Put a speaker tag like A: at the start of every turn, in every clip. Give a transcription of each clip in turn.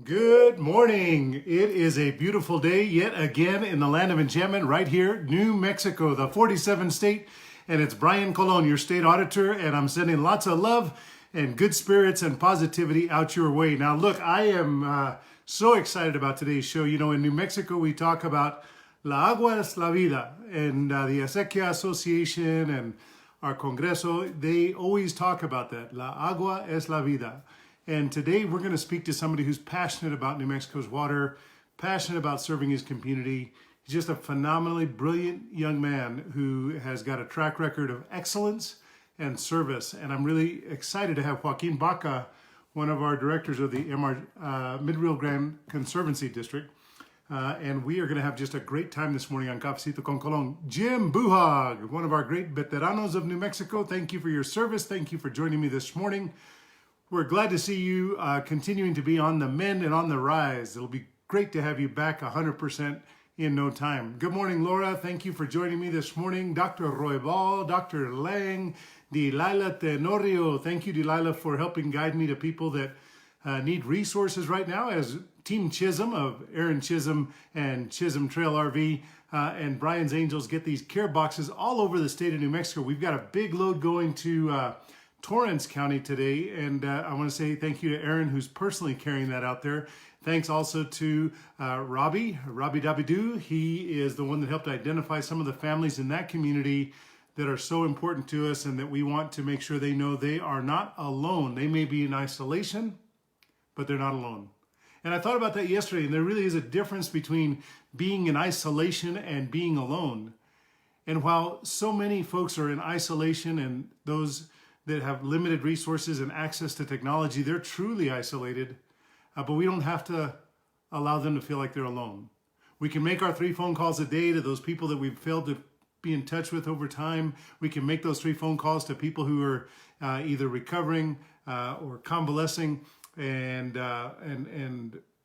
A: Good morning. It is a beautiful day yet again in the land of enchantment right here, New Mexico, the 47th state. And it's Brian Colon, your state auditor, and I'm sending lots of love and good spirits and positivity out your way. Now, look, I am so excited about today's show. You know, in New Mexico, we talk about La Agua es la Vida, and the Acequia Association and our Congreso, they always talk about that. La Agua es la Vida. And today we're going to speak to somebody who's passionate about New Mexico's water, passionate about serving his community. He's just a phenomenally brilliant young man who has got a track record of excellence and service. And I'm really excited to have Joaquin Baca, one of our directors of the Mid-Rio Grande Conservancy District. And we are going to have just a great time this morning on Cafecito con Colon. Jim Buhag, one of our great veteranos of New Mexico, thank you for your service. Thank you for joining me this morning. We're glad to see you continuing to be on the mend and on the rise. It'll be great to have you back 100% in no time. Good morning, Laura. Thank you for joining me this morning. Dr. Roybal, Dr. Lang, Delilah Tenorio. Thank you, Delilah, for helping guide me to people that need resources right now as Team Chisholm of Aaron Chisholm and Chisholm Trail RV and Brian's Angels get these care boxes all over the state of New Mexico. We've got a big load going to Torrance County today, and I want to say thank you to Aaron, who's personally carrying that out there. Thanks also to Robbie Dabidoo. He is the one that helped identify some of the families in that community that are so important to us and that we want to make sure they know they are not alone. They may be in isolation, but they're not alone. And I thought about that yesterday, and there really is a difference between being in isolation and being alone. And while so many folks are in isolation and those that have limited resources and access to technology, they're truly isolated, but we don't have to allow them to feel like they're alone. We can make our 3 phone calls a day to those people that we've failed to be in touch with over time. We can make those 3 phone calls to people who are either recovering or convalescing, and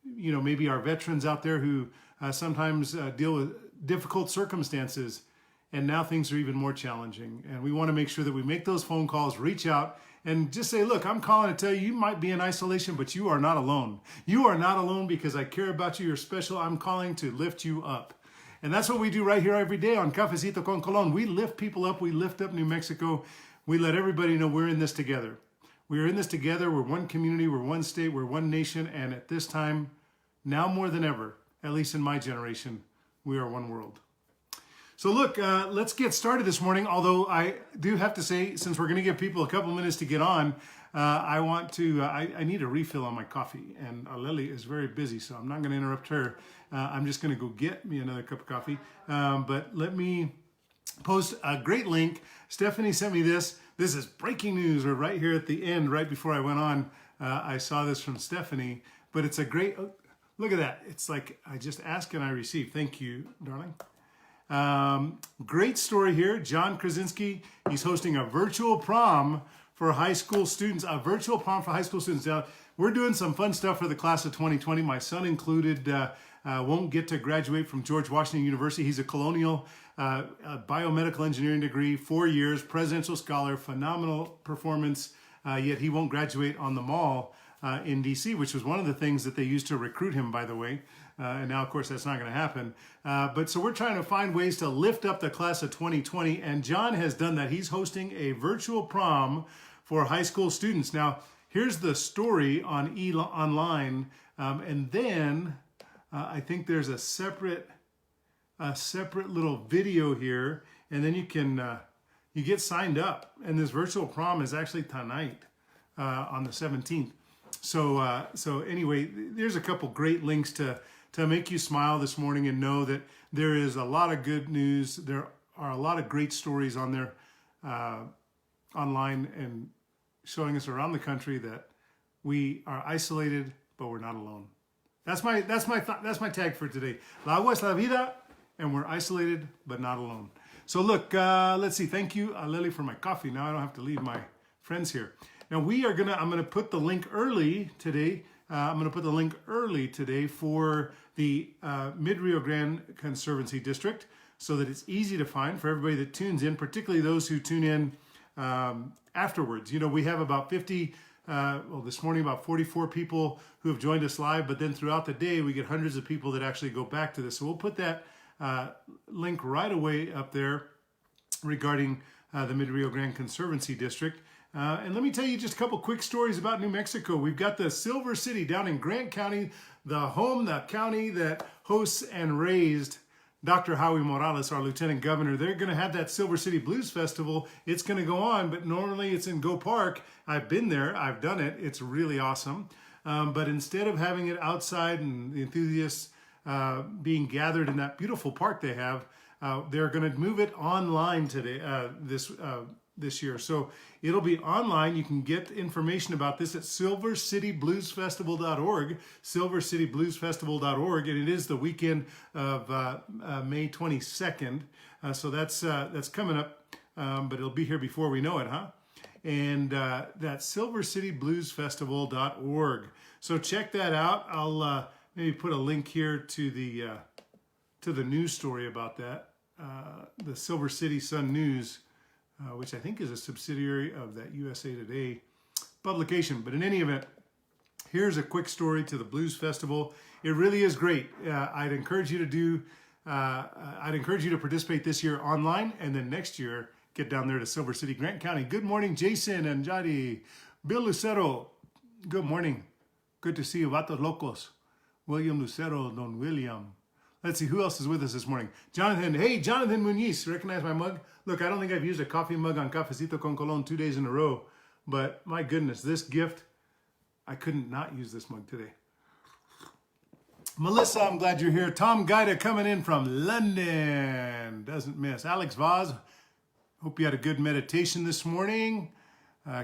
A: you know, maybe our veterans out there who sometimes deal with difficult circumstances. And now things are even more challenging. And we want to make sure that we make those phone calls, reach out, and just say, look, I'm calling to tell you, you might be in isolation, but you are not alone. You are not alone because I care about you. You're special. I'm calling to lift you up. And that's what we do right here every day on Cafecito con Colon. We lift people up. We lift up New Mexico. We let everybody know we're in this together. We are in this together. We're one community. We're one state. We're one nation. And at this time, now more than ever, at least in my generation, we are one world. So look, let's get started this morning, although I do have to say, since we're going to give people a couple minutes to get on, I need a refill on my coffee, and Aleli is very busy, so I'm not going to interrupt her. I'm just going to go get me another cup of coffee, but let me post a great link. Stephanie sent me this. This is breaking news, or right here at the end, right before I went on, I saw this from Stephanie, but it's a great, oh, look at that. It's like, I just asked and I received. Thank you, darling. Great story here. John Krasinski, he's hosting a virtual prom for high school students. A virtual prom for high school students. Now, we're doing some fun stuff for the class of 2020. My son included won't get to graduate from George Washington University. He's a colonial biomedical engineering degree, 4 years, presidential scholar, phenomenal performance, yet he won't graduate on the mall in DC, which was one of the things that they used to recruit him, by the way. And now, of course, that's not going to happen. But so we're trying to find ways to lift up the class of 2020. And John has done that. He's hosting a virtual prom for high school students. Now, here's the story on online. And then I think there's a separate little video here. And then you can you get signed up. And this virtual prom is actually tonight on the 17th. So anyway, there's a couple great links to make you smile this morning and know that there is a lot of good news. There are a lot of great stories on there online and showing us around the country that we are isolated, but we're not alone. That's my tag for today. La agua es la vida, and we're isolated, but not alone. So look, let's see. Thank you, Aleli, for my coffee. Now I don't have to leave my friends here. Now I'm gonna put the link early today. I'm going to put the link early today for the Mid-Rio Grande Conservancy District so that it's easy to find for everybody that tunes in, particularly those who tune in afterwards. You know, we have about 50 well, this morning about 44 people who have joined us live, but then throughout the day we get hundreds of people that actually go back to this. So we'll put that link right away up there regarding the Mid-Rio Grande Conservancy District. And let me tell you just a couple quick stories about New Mexico. We've got the Silver City down in Grant County, the county that hosts and raised Dr. Howie Morales, our Lieutenant Governor. They're going to have that Silver City Blues Festival. It's going to go on, but normally it's in Go Park. I've been there. I've done it. It's really awesome. But instead of having it outside and the enthusiasts being gathered in that beautiful park they have, they're going to move it online today, this year. So it'll be online. You can get information about this at silvercitybluesfestival.org, silvercitybluesfestival.org, and it is the weekend of May 22nd. So that's coming up, but it'll be here before we know it, huh? And that's silvercitybluesfestival.org. So check that out. I'll maybe put a link here to the news story about that, the Silver City Sun News, which I think is a subsidiary of that USA Today publication. But in any event, here's a quick story to the Blues Festival. It really is great. I'd encourage you to participate this year online, and then next year get down there to Silver City, Grant County. Good morning, Jason and Jadi. Bill Lucero, good morning. Good to see you, Vatos Locos. William Lucero, Don William. Let's see, who else is with us this morning? Jonathan. Hey, Jonathan Muniz. Recognize my mug? Look, I don't think I've used a coffee mug on Cafecito con Colon 2 days in a row. But my goodness, this gift, I couldn't not use this mug today. Melissa, I'm glad you're here. Tom Guida coming in from London. Doesn't miss. Alex Vaz, hope you had a good meditation this morning.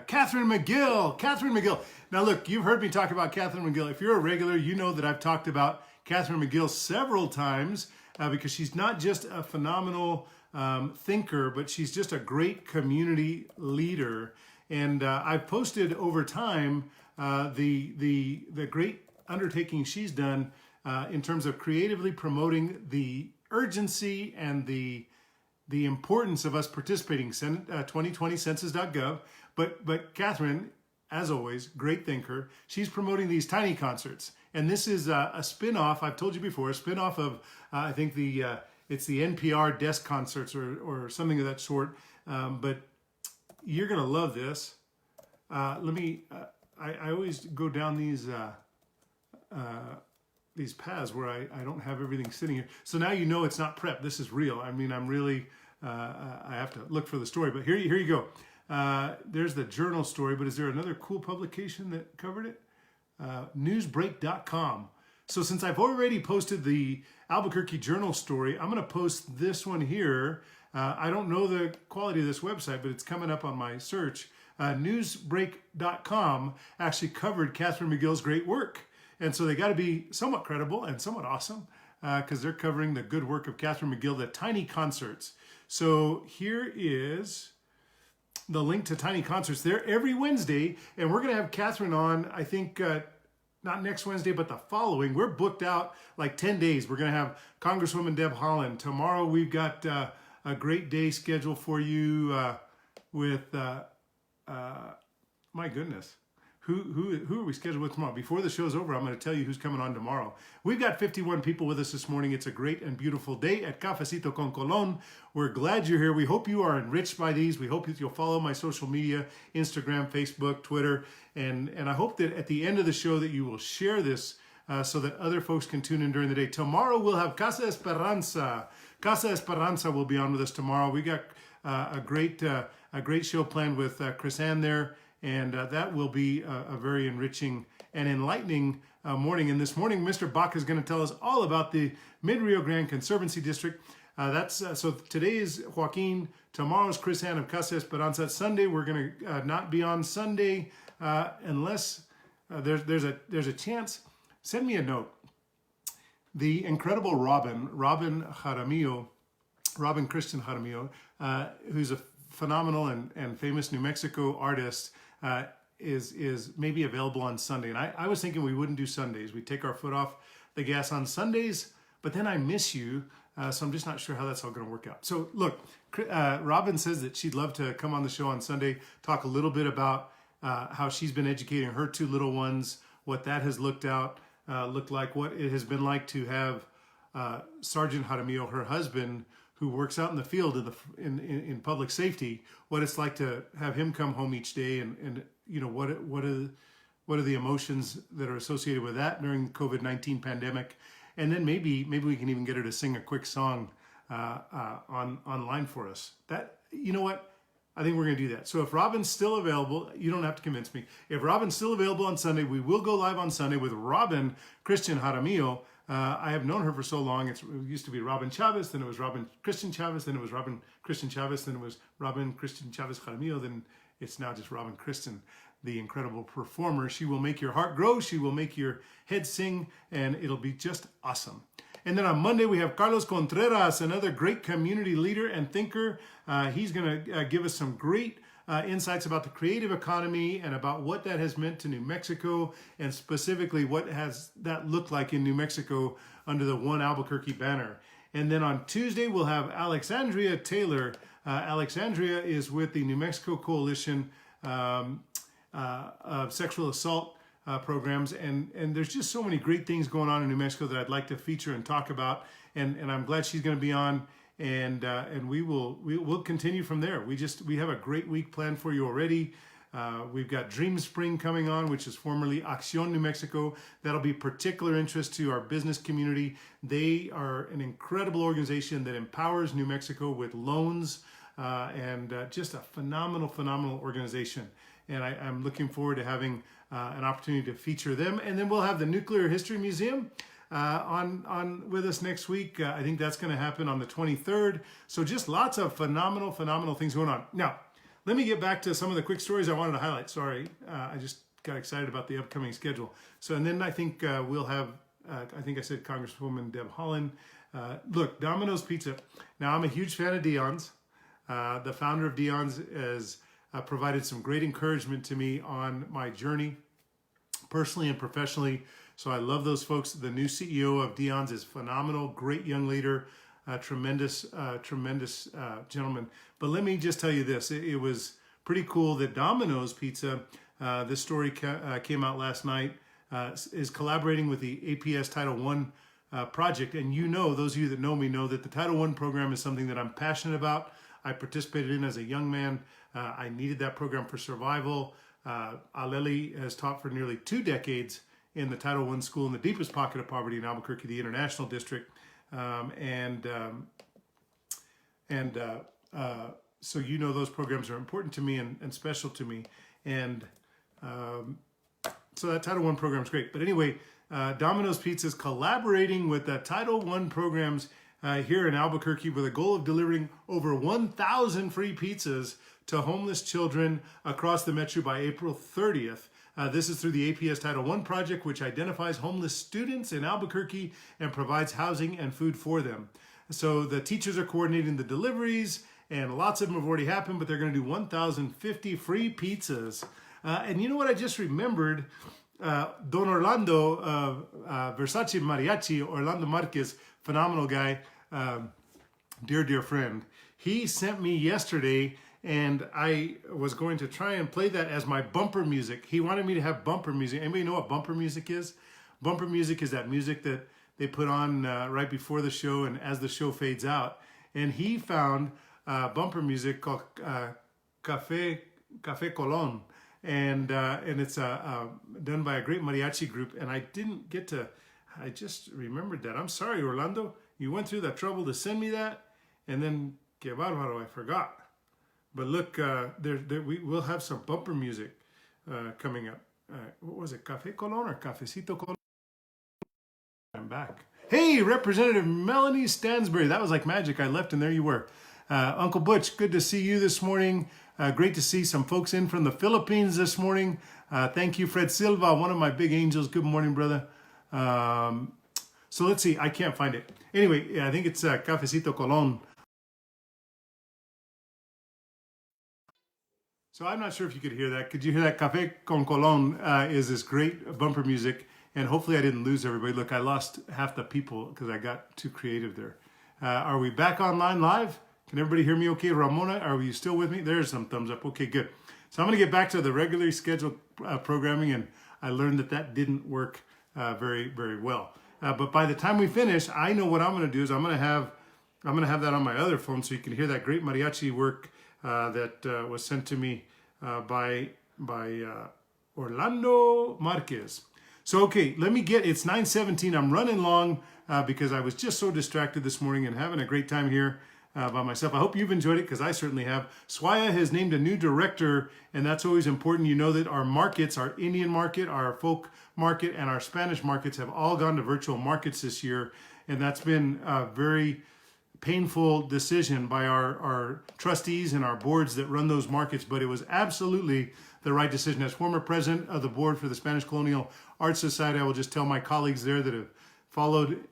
A: Catherine McGill. Now look, you've heard me talk about Catherine McGill. If you're a regular, you know that I've talked about Catherine McGill several times because she's not just a phenomenal thinker, but she's just a great community leader. And I've posted over time the great undertaking she's done in terms of creatively promoting the urgency and the importance of us participating. 2020 census.gov. But Catherine, as always, great thinker. She's promoting these tiny concerts. And this is a spin-off, I've told you before, a spin-off of, I think it's the NPR desk concerts or something of that sort. But you're going to love this. I always go down these paths where I don't have everything sitting here. So now you know it's not prep. This is real. I mean, I'm really, I have to look for the story. But here you go. There's the journal story, but is there another cool publication that covered it? Newsbreak.com. So since I've already posted the Albuquerque Journal story, I'm going to post this one here. I don't know the quality of this website, but it's coming up on my search. Newsbreak.com actually covered Catherine McGill's great work. And so they got to be somewhat credible and somewhat awesome because they're covering the good work of Catherine McGill, the Tiny Concerts. So here is the link to Tiny Concerts. There every Wednesday, and we're going to have Catherine on, I think, not next Wednesday, but the following. We're booked out like 10 days. We're going to have Congresswoman Deb Haaland. Tomorrow we've got a great day scheduled for you with, my goodness, who are we scheduled with tomorrow? Before the show's over, I'm going to tell you who's coming on tomorrow. We've got 51 people with us this morning. It's a great and beautiful day at Cafecito con Colon. We're glad you're here. We hope you are enriched by these. We hope that you'll follow my social media, Instagram, Facebook, Twitter, and I hope that at the end of the show that you will share this so that other folks can tune in during the day. Tomorrow we'll have Casa Esperanza. Casa Esperanza will be on with us tomorrow. We got a great show planned with Chris Ann there. And that will be a very enriching and enlightening morning. And this morning, Mr. Baca is going to tell us all about the Mid-Rio Grande Conservancy District. So today is Joaquin, tomorrow's Chris Ann of Casa Esperanza. Sunday, we're going to not be on Sunday unless there's a chance. Send me a note. The incredible Robin Christian Jaramillo, who's a phenomenal and famous New Mexico artist, is maybe available on Sunday. And I was thinking we wouldn't do Sundays. We take our foot off the gas on Sundays, but then I miss you. So I'm just not sure how that's all going to work out. So look, Robin says that she'd love to come on the show on Sunday, talk a little bit about how she's been educating her two little ones, what that has looked like, what it has been like to have Sergeant Jaramillo, her husband, who works out in the field in public safety, what it's like to have him come home each day, and you know what are the emotions that are associated with that during the COVID-19 pandemic, and then maybe we can even get her to sing a quick song online for us. That, you know what? I think we're going to do that. So if Robin's still available, you don't have to convince me. If Robin's still available on Sunday, we will go live on Sunday with Robin Christian Jaramillo. I have known her for so long. It used to be Robin Chavez, then it was Robin Christian Chavez, then it was Robin Christian Chavez, then it was Robin Christian Chavez Jaramillo, then it's now just Robin Christian, the incredible performer. She will make your heart grow. She will make your head sing, and it'll be just awesome. And then on Monday, we have Carlos Contreras, another great community leader and thinker. He's going to give us some great insights about the creative economy and about what that has meant to New Mexico, and specifically what has that looked like in New Mexico under the One Albuquerque banner. And then on Tuesday, we'll have Alexandria Taylor. Alexandria is with the New Mexico Coalition of Sexual Assault programs, and there's just so many great things going on in New Mexico that I'd like to feature and talk about, and I'm glad she's going to be on, and we'll continue from there. We have a great week planned for you already. We've got Dream Spring coming on, which is formerly Acción New Mexico. That'll be particular interest to our business community. They are an incredible organization that empowers New Mexico with loans, and just a phenomenal organization. And I'm looking forward to having an opportunity to feature them. And then we'll have the Nuclear History Museum on with us next week. I think that's going to happen on the 23rd. So just lots of phenomenal things going on. Now, let me get back to some of the quick stories I wanted to highlight. Sorry, I just got excited about the upcoming schedule. So, and then I think we'll have, I think I said Congresswoman Deb Haaland. Look, Domino's Pizza. Now, I'm a huge fan of Dion's. The founder of Dion's has provided some great encouragement to me on my journey, personally and professionally. So I love those folks. The new CEO of Dion's is phenomenal, great young leader, tremendous gentleman. But let me just tell you this, it was pretty cool that Domino's Pizza, this story came out last night, is collaborating with the APS Title I project. And you know, those of you that know me know that the Title I program is something that I'm passionate about. I participated in as a young man. I needed that program for survival. Aleli has taught for nearly 2 decades in the Title I school in the deepest pocket of poverty in Albuquerque, the International District. So you know those programs are important to me and special to me. And so that Title I program is great. But anyway, Domino's Pizza is collaborating with the Title I programs here in Albuquerque with a goal of delivering over 1,000 free pizzas to homeless children across the metro by April 30th. This is through the APS Title I project, which identifies homeless students in Albuquerque and provides housing and food for them. So the teachers are coordinating the deliveries, and lots of them have already happened, but they're going to do 1,050 free pizzas. And you know what I just remembered? Don Orlando of Versace Mariachi, Orlando Marquez, phenomenal guy, dear friend. He sent me yesterday, and I was going to try and play that as my bumper music. He wanted me to have bumper music. Anybody know what bumper music is? Bumper music is that music that they put on right before the show and as the show fades out. And he found bumper music called Café Colón. And it's done by a great mariachi group. And I didn't get to, I just remembered that. I'm sorry, Orlando. You went through that trouble to send me that. And then, que bárbaro, I forgot. But look, we'll have some bumper music coming up. What was it, Café Colón or Cafecito Colón? I'm back. Hey, Representative Melanie Stansbury. That was like magic. I left and there you were. Uncle Butch, good to see you this morning. Great to see some folks in from the Philippines this morning. Thank you, Fred Silva, one of my big angels. Good morning, brother. So let's see. I can't find it. Anyway, I think it's Cafecito Colón. So I'm not sure if you could hear that. Could you hear that? Café con Colón is this great bumper music. And hopefully I didn't lose everybody. Look, I lost half the people because I got too creative there. Are we back online live? Can everybody hear me okay? Ramona, are you still with me? There's some thumbs up. Okay, good. So I'm going to get back to the regularly scheduled programming, and I learned that that didn't work very, very well. But by the time we finish, I know what I'm going to do is I'm going to have that on my other phone so you can hear that great mariachi work that was sent to me by Orlando Marquez. So, okay, it's 9:17. I'm running long because I was just so distracted this morning and having a great time here by myself. I hope you've enjoyed it because I certainly have. SWAYA has named a new director, and that's always important. You know that our markets, our Indian market, our folk market, and our Spanish markets have all gone to virtual markets this year, and that's been a very painful decision by our trustees and our boards that run those markets, but it was absolutely the right decision. As former president of the board for the Spanish Colonial Arts Society, I will just tell my colleagues there that have followed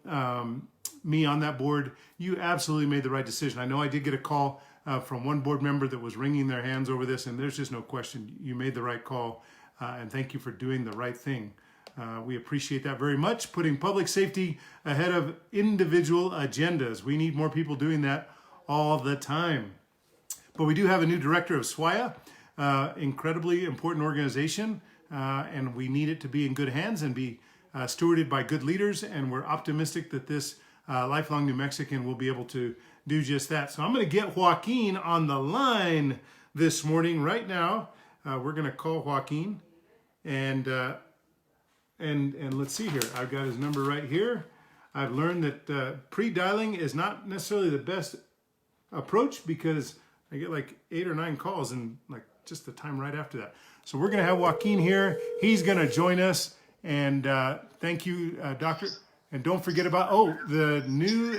A: me on that board, you absolutely made the right decision. I know I did get a call from one board member that was wringing their hands over this, and there's just no question. You made the right call, and thank you for doing the right thing. We appreciate that very much, putting public safety ahead of individual agendas. We need more people doing that all the time. But we do have a new director of SWAYA, incredibly important organization, and we need it to be in good hands and be stewarded by good leaders, and we're optimistic that this lifelong New Mexican will be able to do just that. So I'm going to get Joaquin on the line this morning right now. We're going to call Joaquin, and let's see here. I've got his number right here. I've learned that pre-dialing is not necessarily the best approach because I get like 8 or 9 calls and like just the time right after that. So we're going to have Joaquin here. He's going to join us. And thank you, Doctor. And don't forget about, the new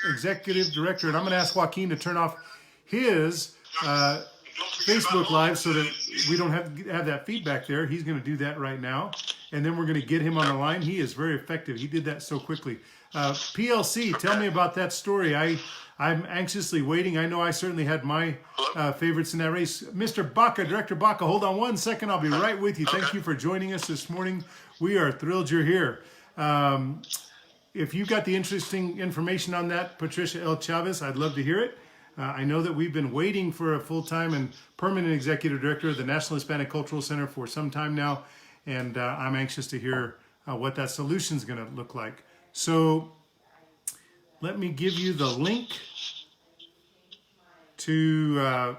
A: executive director. And I'm going to ask Joaquin to turn off his Facebook Live so that we don't have that feedback there. He's going to do that right now. And then we're going to get him on the line. He is very effective. He did that so quickly. PLC, tell me about that story. I'm anxiously waiting. I know I certainly had my favorites in that race. Mr. Baca, Director Baca, hold on one second. I'll be right with you. Thank you for joining us this morning. We are thrilled you're here. If you've got the interesting information on that, Patricia L. Chavez, I'd love to hear it. I know that we've been waiting for a full-time and permanent executive director of the National Hispanic Cultural Center for some time now, and I'm anxious to hear what that solution is going to look like. So let me give you the link to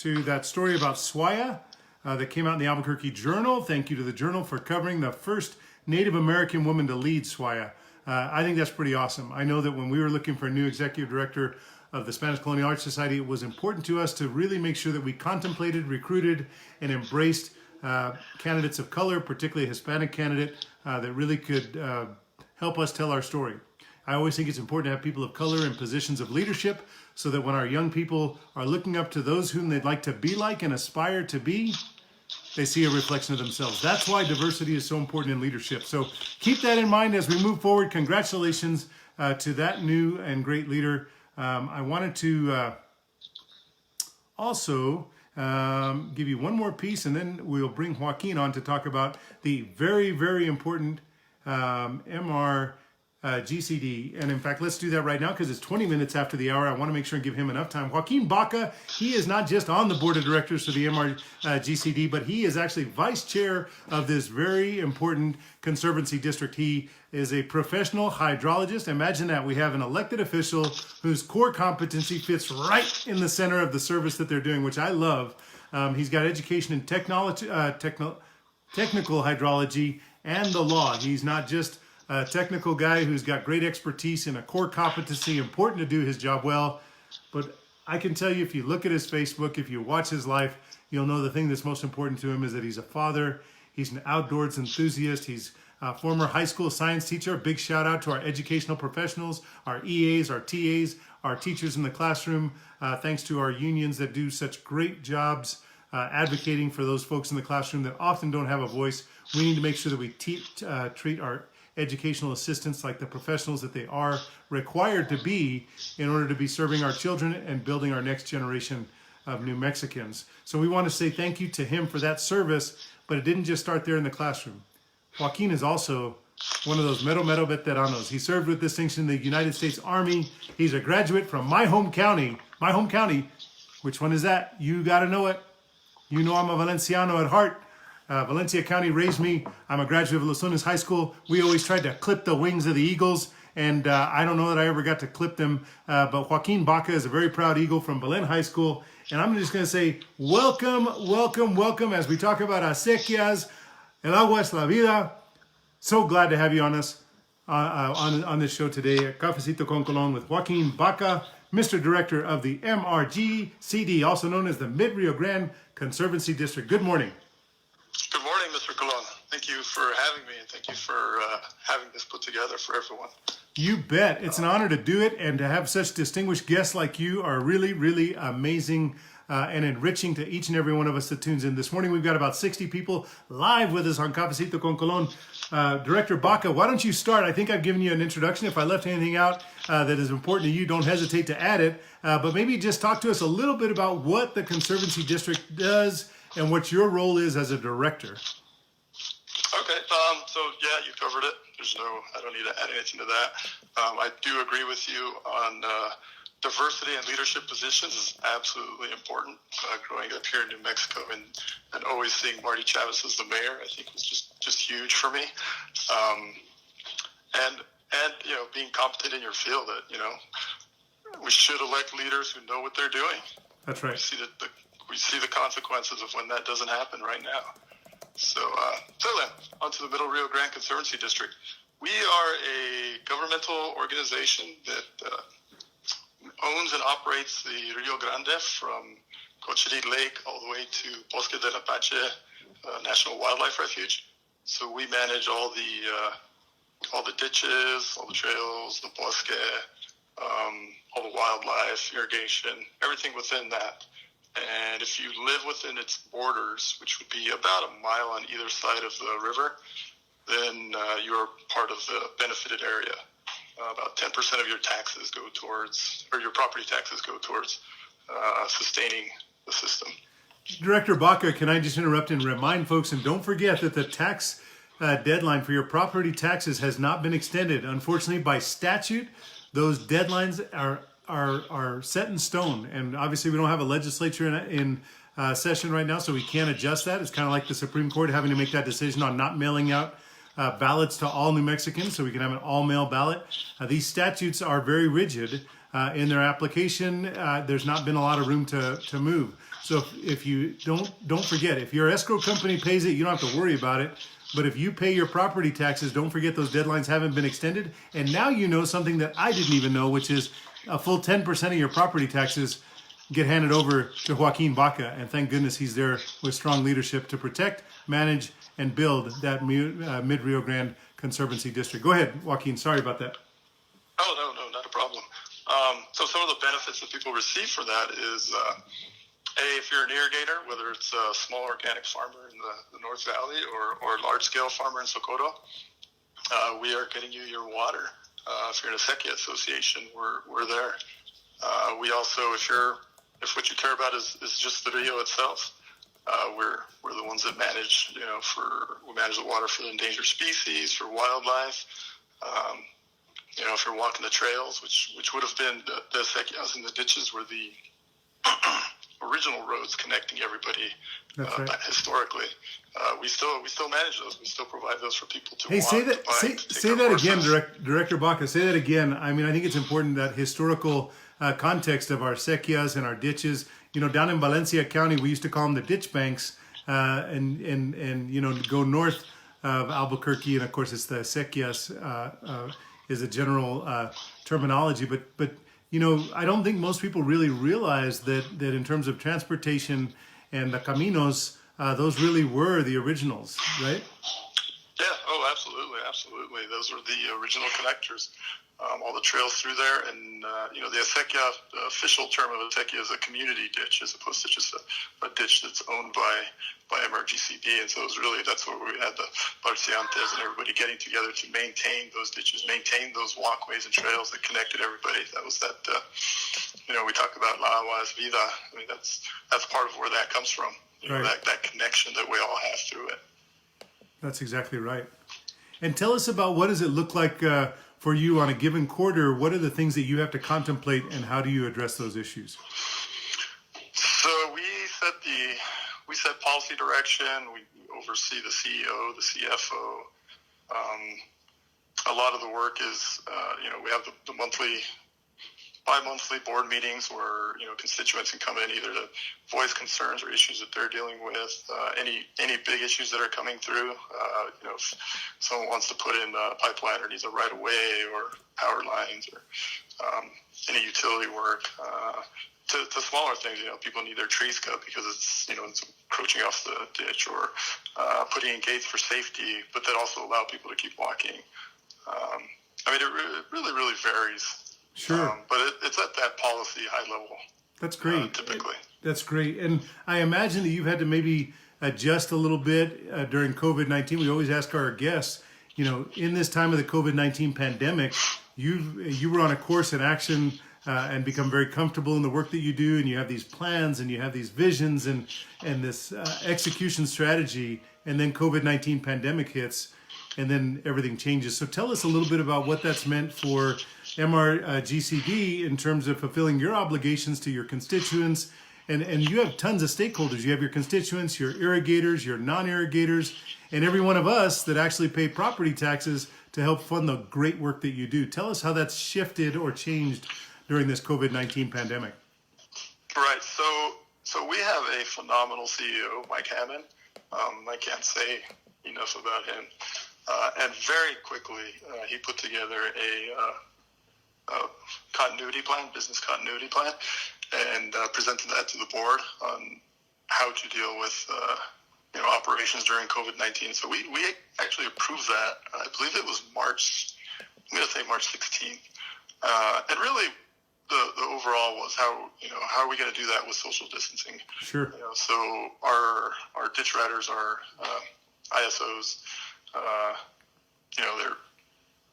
A: that story about SWAYA that came out in the Albuquerque Journal. Thank you to the Journal for covering the first Native American woman to lead SWAYA. I think that's pretty awesome. I know that when we were looking for a new executive director of the Spanish Colonial Arts Society, it was important to us to really make sure that we contemplated, recruited, and embraced candidates of color, particularly a Hispanic candidate that really could help us tell our story. I always think it's important to have people of color in positions of leadership so that when our young people are looking up to those whom they'd like to be like and aspire to be, they see a reflection of themselves. That's why diversity is so important in leadership. So keep that in mind as we move forward. Congratulations to that new and great leader. I wanted to also give you one more piece, and then we'll bring Joaquin on to talk about the very, very important MRGCD. And in fact, let's do that right now because it's 20 minutes after the hour. I want to make sure and give him enough time. Joaquin Baca, he is not just on the board of directors for the MRGCD, but he is actually vice chair of this very important conservancy district. He is a professional hydrologist. Imagine that. We have an elected official whose core competency fits right in the center of the service that they're doing, which I love. He's got education in technical hydrology and the law. He's not just a technical guy who's got great expertise and a core competency, important to do his job well. But I can tell you, if you look at his Facebook, if you watch his life, you'll know the thing that's most important to him is that he's a father. He's an outdoors enthusiast. He's a former high school science teacher. Big shout out to our educational professionals, our EAs, our TAs, our teachers in the classroom. Thanks to our unions that do such great jobs advocating for those folks in the classroom that often don't have a voice. We need to make sure that we treat our educational assistants like the professionals that they are required to be in order to be serving our children and building our next generation of New Mexicans. So we want to say thank you to him for that service, but it didn't just start there in the classroom. Joaquin is also one of those mero veteranos. He served with distinction in the United States Army. He's a graduate from my home county, Which one is that? You got to know it. You know I'm a Valenciano at heart. Valencia County raised me. I'm a graduate of Los Lunas High School. We always tried to clip the wings of the Eagles, and I don't know that I ever got to clip them, but Joaquin Baca is a very proud Eagle from Belen High School, and I'm just going to say welcome, welcome, welcome as we talk about acequias, el agua es la vida. So glad to have you on us on this show today at Cafecito con Colon with Joaquin Baca, Mr. Director of the MRGCD, also known as the Mid-Rio Grande Conservancy District. Good morning.
B: Good morning, Mr. Colon. Thank you for having me, and thank you for having this put together for everyone.
A: You bet. It's an honor to do it, and to have such distinguished guests like you are really, really amazing and enriching to each and every one of us that tunes in. This morning, we've got about 60 people live with us on Cafecito con Colon. Director Baca, why don't you start? I think I've given you an introduction. If I left anything out that is important to you, don't hesitate to add it. But maybe just talk to us a little bit about what the Conservancy District does and what your role is as a director.
B: Okay, so yeah, you covered it. I don't need to add anything to that. I do agree with you on diversity and leadership positions is absolutely important. Growing up here in New Mexico and always seeing Marty Chavez as the mayor, I think was just huge for me. And being competent in your field, that we should elect leaders who know what they're doing.
A: That's right.
B: We see the consequences of when that doesn't happen right now. So then, on to the Middle Rio Grande Conservancy District. We are a governmental organization that owns and operates the Rio Grande from Cochiti Lake all the way to Bosque del Apache National Wildlife Refuge. So we manage all the ditches, all the trails, the bosque, all the wildlife, irrigation, everything within that. And if you live within its borders, which would be about a mile on either side of the river, then you're part of the benefited area. About 10% of your taxes go towards, or your property taxes go towards sustaining the system.
A: Director Baca, can I just interrupt and remind folks, and don't forget that the tax deadline for your property taxes has not been extended. Unfortunately, by statute, those deadlines are set in stone, and obviously we don't have a legislature in session right now, so we can't adjust that. It's kind of like the Supreme Court having to make that decision on not mailing out ballots to all New Mexicans, so we can have an all-mail ballot. These statutes are very rigid in their application. There's not been a lot of room to move. So if you don't forget, if your escrow company pays it, you don't have to worry about it. But if you pay your property taxes, don't forget those deadlines haven't been extended. And now you know something that I didn't even know, which is a full 10% of your property taxes get handed over to Joaquin Baca. And thank goodness he's there with strong leadership to protect, manage, and build that Mid-Rio Grande Conservancy District. Go ahead, Joaquin. Sorry about that.
B: Oh, no, not a problem. So some of the benefits that people receive for that is, if you're an irrigator, whether it's a small organic farmer in the North Valley or a large-scale farmer in Socorro, we are getting you your water. If you're in a Sequia association, we're there. We also, if what you care about is just the Rio itself, we're the ones that manage, we manage the water for the endangered species, for wildlife. If you're walking the trails, which would have been the Sequias and the ditches were the original roads connecting everybody. That's right. Historically, we still manage those. We still provide those for people to walk.
A: Say that again, Director Baca. Say that again. I mean, I think it's important that historical context of our sequias and our ditches. Down in Valencia County, we used to call them the ditch banks, and go north of Albuquerque, and of course it's the sequias is a general terminology, but I don't think most people really realize that in terms of transportation and the caminos, those really were the originals, right?
B: Yeah, absolutely. Those were the original connectors. All the trails through there, and the acequia, the official term of acequia is a community ditch as opposed to just a ditch that's owned by MRGCD. And so that's where we had the Barciantes and everybody getting together to maintain those ditches, maintain those walkways and trails that connected everybody. That was that. We talk about La Agua es Vida. I mean, that's part of where that comes from.
A: Right.
B: That connection that we all have through it.
A: That's exactly right. And tell us about what does it look like for you on a given quarter? What are the things that you have to contemplate, and how do you address those issues?
B: we set policy direction. We oversee the CEO, the CFO. A lot of the work is, we have the bi-monthly board meetings where, constituents can come in either to voice concerns or issues that they're dealing with, any big issues that are coming through. If someone wants to put in a pipeline or needs a right-of-way or power lines or any utility work, to smaller things, people need their trees cut because it's encroaching off the ditch, or putting in gates for safety, but that also allow people to keep walking. It really, really varies.
A: Sure.
B: But it's at that policy high level.
A: That's great.
B: Typically.
A: That's great. And I imagine that you've had to maybe adjust a little bit during COVID-19. We always ask our guests, in this time of the COVID-19 pandemic, you were on a course in action and become very comfortable in the work that you do, and you have these plans and you have these visions and this execution strategy, and then COVID-19 pandemic hits, and then everything changes. So tell us a little bit about what that's meant for MRGCD in terms of fulfilling your obligations to your constituents. And you have tons of stakeholders. You have your constituents, your irrigators, your non-irrigators, and every one of us that actually pay property taxes to help fund the great work that you do. Tell us how that's shifted or changed during this COVID-19 pandemic.
B: Right. So we have a phenomenal CEO, Mike Hammond. I can't say enough about him. And very quickly, he put together a continuity plan, business continuity plan, and presented that to the board on how to deal with operations during COVID-19. So we actually approved that. I believe it was March 16th. And really, the overall was how are we going to do that with social distancing?
A: Sure.
B: So our ditch riders, our ISOs, they're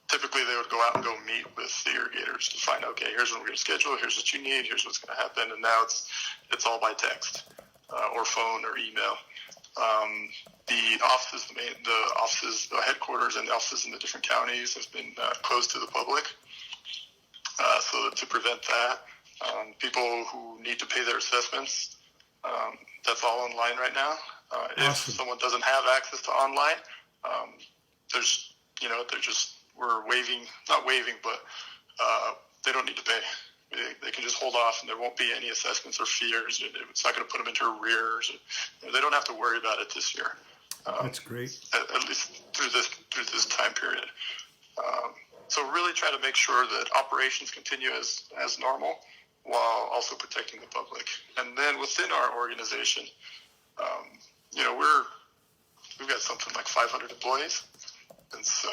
B: typically they would go out and go meet with the irrigators to find out, okay, here's what we're going to schedule, here's what you need, here's what's going to happen, and now it's all by text or phone or email. The offices, the headquarters, and the offices in the different counties have been closed to the public. So to prevent that, people who need to pay their assessments, that's all online right now.
A: Awesome.
B: If someone doesn't have access to online, we're not waiving, but they don't need to pay. They can just hold off, and there won't be any assessments or fears. It's not going to put them into arrears. They don't have to worry about it this year.
A: That's great.
B: At least through this time period. So really try to make sure that operations continue as normal while also protecting the public. And then within our organization, we've got something like 500 employees. And so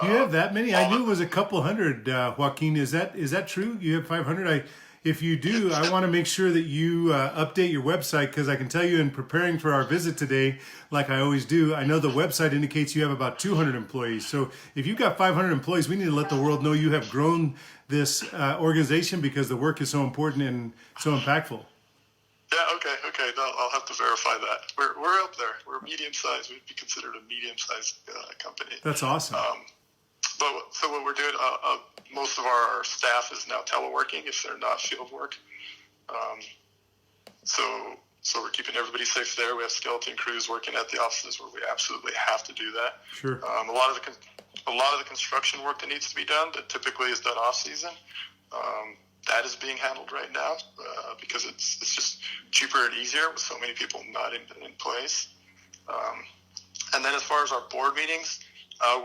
A: you have that many? I knew it was a couple hundred, Joaquin. Is that true? You have 500? If you do, I want to make sure that you update your website, because I can tell you in preparing for our visit today, like I always do, I know the website indicates you have about 200 employees. So if you've got 500 employees, we need to let the world know you have grown this organization, because the work is so important and so impactful.
B: Yeah, okay. I'll have to verify that. We're up there. We're medium-sized. We'd be considered a medium-sized company.
A: That's awesome.
B: So what we're doing, most of our staff is now teleworking if they're not field work. So we're keeping everybody safe there. We have skeleton crews working at the offices where we absolutely have to do that.
A: Sure.
B: A lot of the construction work that needs to be done that typically is done off season. That is being handled right now because it's just cheaper and easier with so many people not in place. And then as far as our board meetings,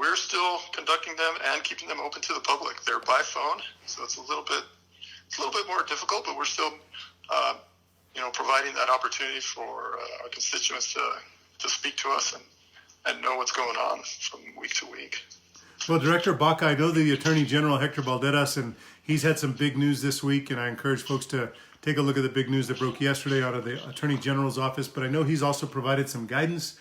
B: we're still conducting them and keeping them open to the public. They're by phone, so it's a little bit more difficult, but we're still providing that opportunity for our constituents to speak to us and know what's going on from week to week.
A: Well, Director Baca, I know the Attorney General, Hector Balderas, and he's had some big news this week, and I encourage folks to take a look at the big news that broke yesterday out of the Attorney General's office. But I know he's also provided some guidance.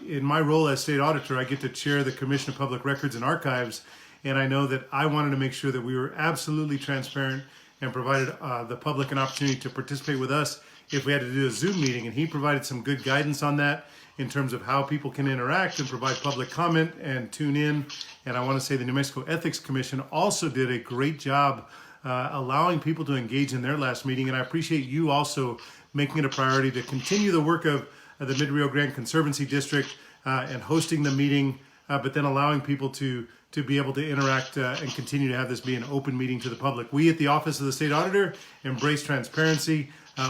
A: In my role as state auditor, I get to chair the Commission of Public Records and Archives, and I know that I wanted to make sure that we were absolutely transparent and provided the public an opportunity to participate with us if we had to do a Zoom meeting. And he provided some good guidance on that in terms of how people can interact and provide public comment and tune in. And I want to say the New Mexico Ethics Commission also did a great job allowing people to engage in their last meeting. And I appreciate you also making it a priority to continue the work of the Mid-Rio Grande Conservancy District and hosting the meeting, but then allowing people to be able to interact and continue to have this be an open meeting to the public. We at the Office of the State Auditor embrace transparency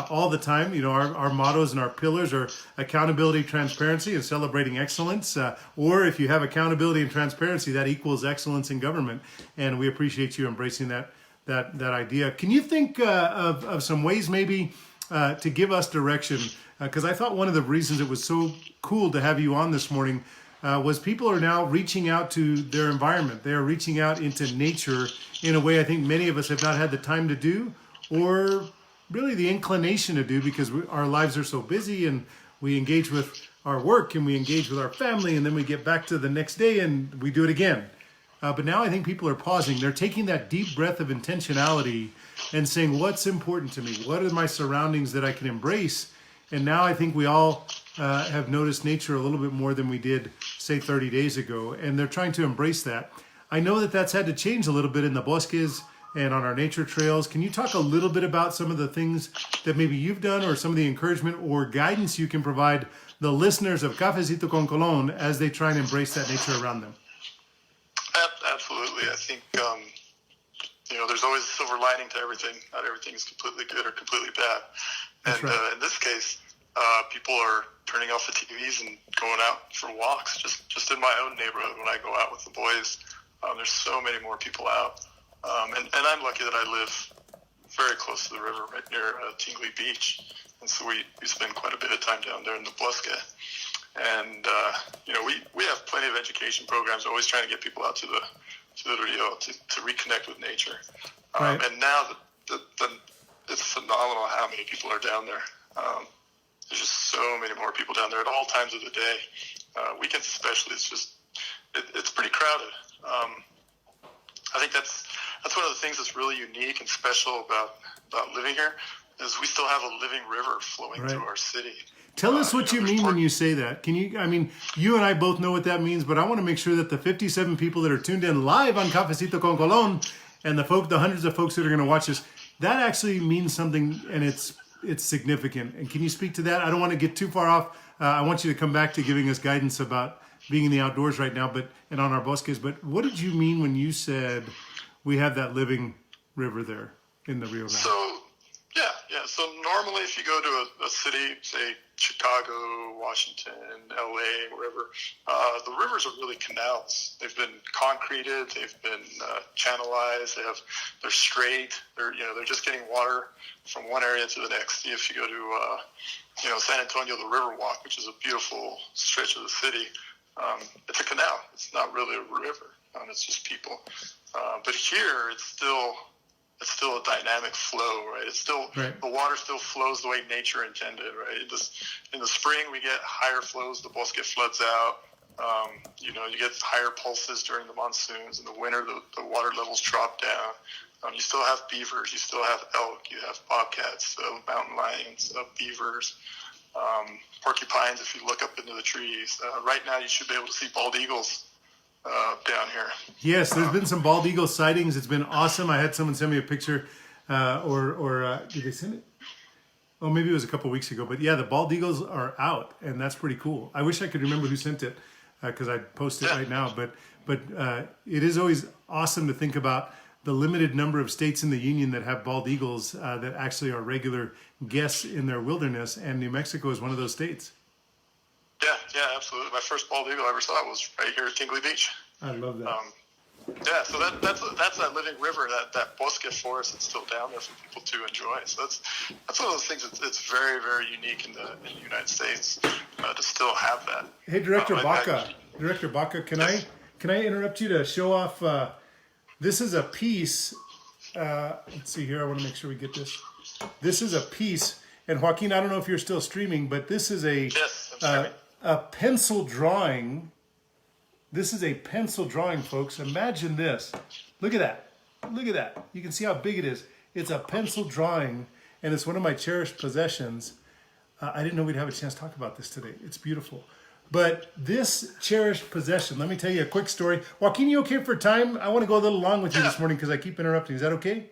A: all the time. You know, our mottos and our pillars are accountability, transparency, and celebrating excellence. Or if you have accountability and transparency, that equals excellence in government. And we appreciate you embracing that idea. Can you think of some ways maybe to give us direction? Because I thought one of the reasons it was so cool to have you on this morning was people are now reaching out to their environment. They are reaching out into nature in a way I think many of us have not had the time to do, or really the inclination to do, because our lives are so busy and we engage with our work and we engage with our family, and then we get back to the next day and we do it again. But now I think people are pausing. They're taking that deep breath of intentionality and saying, what's important to me? What are my surroundings that I can embrace? And now I think we all have noticed nature a little bit more than we did, say, 30 days ago. And they're trying to embrace that. I know that that's had to change a little bit in the bosques and on our nature trails. Can you talk a little bit about some of the things that maybe you've done, or some of the encouragement or guidance you can provide the listeners of Cafecito con Colon as they try and embrace that nature around them?
B: Absolutely. I think, there's always a silver lining to everything. Not everything is completely good or completely bad.
A: That's
B: And
A: right.
B: In this case, people are turning off the TVs and going out for walks. Just in my own neighborhood, when I go out with the boys, there's so many more people out. And I'm lucky that I live very close to the river, right near Tingley Beach. And so we spend quite a bit of time down there in the Bosque. And, we have plenty of education programs, always trying to get people out to the Rio to reconnect with nature.
A: Right.
B: And now it's phenomenal how many people are down there. There's just so many more people down there at all times of the day. Weekends especially, it's pretty crowded. I think that's one of the things that's really unique and special about living here, is we still have a living river flowing
A: Right.
B: through our city.
A: Tell us what you mean when you say that. Can you, you and I both know what that means, but I want to make sure that the 57 people that are tuned in live on Cafecito con Colon and the hundreds of folks that are going to watch this, that actually means something, and it's significant. And can you speak to that? I don't want to get too far off. I want you to come back to giving us guidance about being in the outdoors right now, and on our bosques. But what did you mean when you said we have that living river there in the Rio Grande?
B: So, yeah. So normally if you go to a city, say Chicago, Washington, LA, wherever, the rivers are really canals. They've been concreted, they've been channelized, they're straight, they're just getting water from one area to the next. If you go to San Antonio, the Riverwalk, which is a beautiful stretch of the city, it's a canal. It's not really a river. It's just people. But here, it's still a dynamic flow, right? It's still
A: right.
B: The water still flows the way nature intended, right? In the spring, we get higher flows. The bosque floods out. You get higher pulses during the monsoons. In the winter, the water levels drop down. You still have beavers. You still have elk. You have bobcats, mountain lions, beavers, porcupines. If you look up into the trees, right now you should be able to see bald eagles down here.
A: Yes, there's been some bald eagle sightings. It's been awesome. I had someone send me a picture, or did they send it? Oh, maybe it was a couple weeks ago. But yeah, the bald eagles are out, and that's pretty cool. I wish I could remember who sent it, because I'd post it right now. But it is always awesome to think about the limited number of states in the union that have bald eagles that actually are regular guests in their wilderness, and New Mexico is one of those states.
B: Yeah, absolutely. My first bald eagle I ever saw was right here at Tingley Beach.
A: I love that.
B: So that's that living river, that bosque forest that's still down there for people to enjoy. So that's one of those things that's very, very unique in the United States to still have that.
A: Hey, Director Baca, can I interrupt you to show off? This is a piece. Let's see here. I want to make sure we get this. This is a piece, and Joaquin, I don't know if you're still streaming, but this is a pencil drawing. This is a pencil drawing, folks. Imagine this. Look at that. Look at that. You can see how big it is. It's a pencil drawing, and it's one of my cherished possessions. I didn't know we'd have a chance to talk about this today. It's beautiful. But this cherished possession, let me tell you a quick story. Joaquin, you okay for time? I want to go a little long with you this morning because I keep interrupting. Is that okay?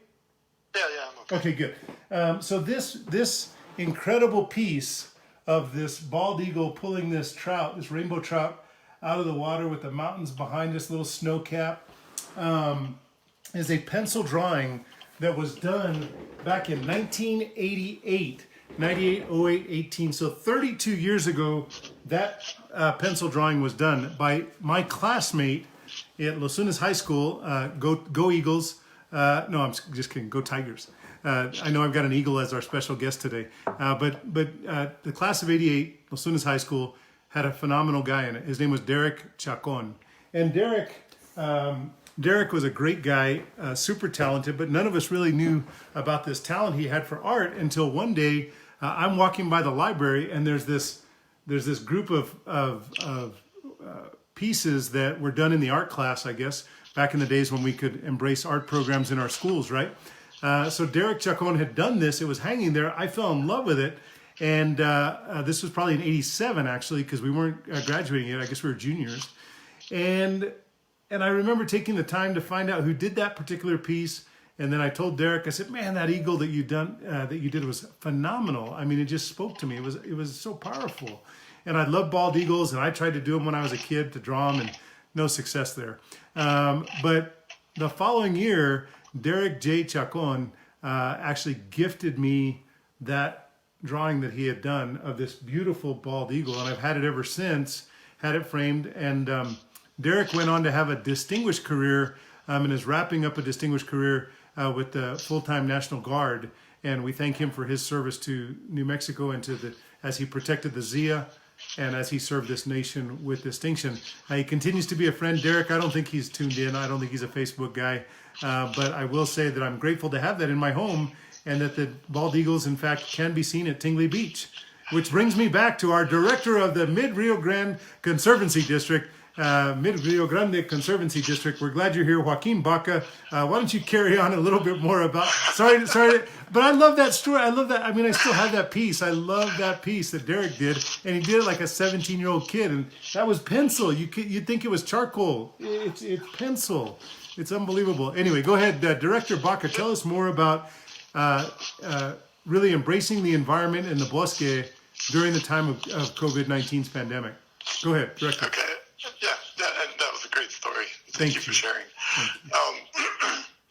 B: Yeah, I'm okay.
A: Okay, good. So this incredible piece of this bald eagle pulling this trout, this rainbow trout, out of the water with the mountains behind us, little snow cap, is a pencil drawing that was done back in 1988, 98, 08, 18. So 32 years ago, that pencil drawing was done by my classmate at Los Lunas High School. Go Eagles. No, I'm just kidding. Go Tigers. I know I've got an Eagle as our special guest today. But the class of 88, Los Lunas High School, had a phenomenal guy in it. His name was Derek Chacon. And Derek was a great guy, super talented, but none of us really knew about this talent he had for art until one day I'm walking by the library and there's this group of pieces that were done in the art class, I guess, back in the days when we could embrace art programs in our schools, right? So Derek Chacon had done this. It was hanging there. I fell in love with it. And this was probably in 87, actually, because we weren't graduating yet. I guess we were juniors. And I remember taking the time to find out who did that particular piece. And then I told Derek, I said, man, that eagle that you did was phenomenal. I mean, it just spoke to me. It was so powerful. And I love bald eagles, and I tried to do them when I was a kid, to draw them, and no success there. But the following year, Derek J. Chacon actually gifted me that drawing that he had done of this beautiful bald eagle, and I've had it ever since, had it framed. And Derek went on to have a distinguished career and is wrapping up a distinguished career with the full-time National Guard, and we thank him for his service to New Mexico and as he protected the Zia and as he served this nation with distinction. He continues to be a friend. Derek, I don't think he's tuned in. I don't think he's a Facebook guy, but I will say that I'm grateful to have that in my home, and that the bald eagles, in fact, can be seen at Tingley Beach. Which brings me back to our director of the Mid-Rio Grande Conservancy District, Mid-Rio Grande Conservancy District. We're glad you're here, Joaquin Baca. Why don't you carry on a little bit more about, sorry, but I love that story. I love that. I mean, I still have that piece. I love that piece that Derek did, and he did it like a 17-year-old kid, and that was pencil. You'd think it was charcoal. It's pencil. It's unbelievable. Anyway, go ahead, Director Baca, tell us more about really embracing the environment in the bosque during the time of COVID-19's pandemic. Go ahead, Director.
B: Okay. Yeah, and that was a great story. Thank you for sharing.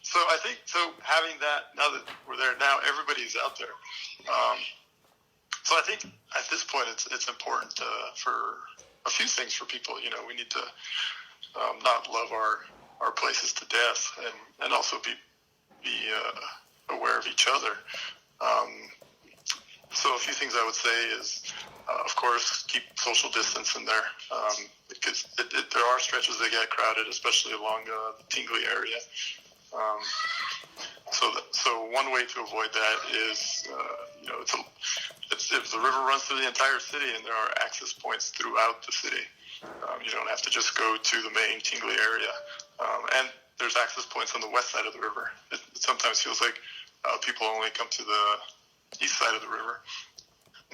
B: So I think, having that, now that we're there now, everybody's out there. So I think at this point it's important for a few things for people. You know, we need to not love our places to death, and also be aware of each other. So a few things I would say is, of course, keep social distance in there, because there are stretches that get crowded, especially along the Tingley area. So one way to avoid that is, if the river runs through the entire city and there are access points throughout the city, you don't have to just go to the main Tingley area. And there's access points on the west side of the river. It sometimes feels like people only come to the east side of the river,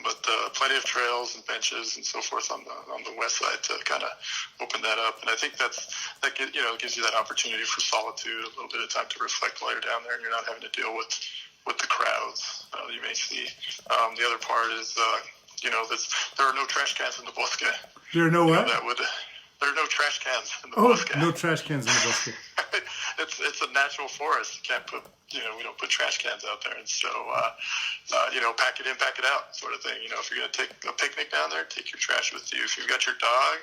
B: but plenty of trails and benches and so forth on the west side to kind of open that up. And I think that gives you that opportunity for solitude, a little bit of time to reflect while you're down there, and you're not having to deal with the crowds you may see. The other part is there are no trash cans in the bosque.
A: There are no what?
B: There are no trash cans in the bosque.
A: No trash cans in the bosque.
B: It's a natural forest. You can't put, we don't put trash cans out there. And so, pack it in, pack it out sort of thing. If you're going to take a picnic down there, take your trash with you. If you've got your dog,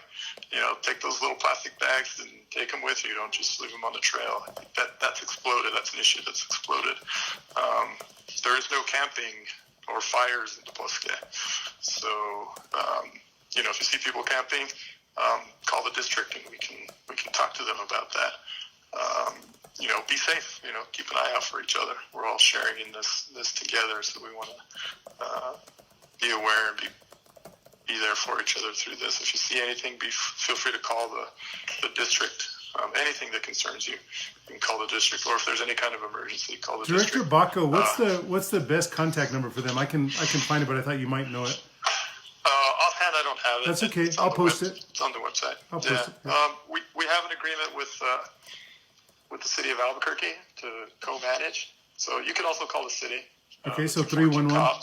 B: take those little plastic bags and take them with you. Don't just leave them on the trail. I think that's exploded. That's an issue that's exploded. There is no camping or fires in the bosque. So, if you see people camping, call the district and we can talk to them about that. Be safe. Keep an eye out for each other. We're all sharing in this together, so we want to be aware and be there for each other through this. If you see anything, feel free to call the district. Anything that concerns you can call the district, or if there's any kind of emergency, call the district.
A: Director Baca, what's the best contact number for them? I can find it, but I thought you might know it.
B: Offhand, I don't have it.
A: That's okay. I'll post it.
B: It's on the website.
A: I'll post it. Yeah.
B: We have an agreement with the city of Albuquerque to co-manage. So you can also call the city.
A: Okay, so 311.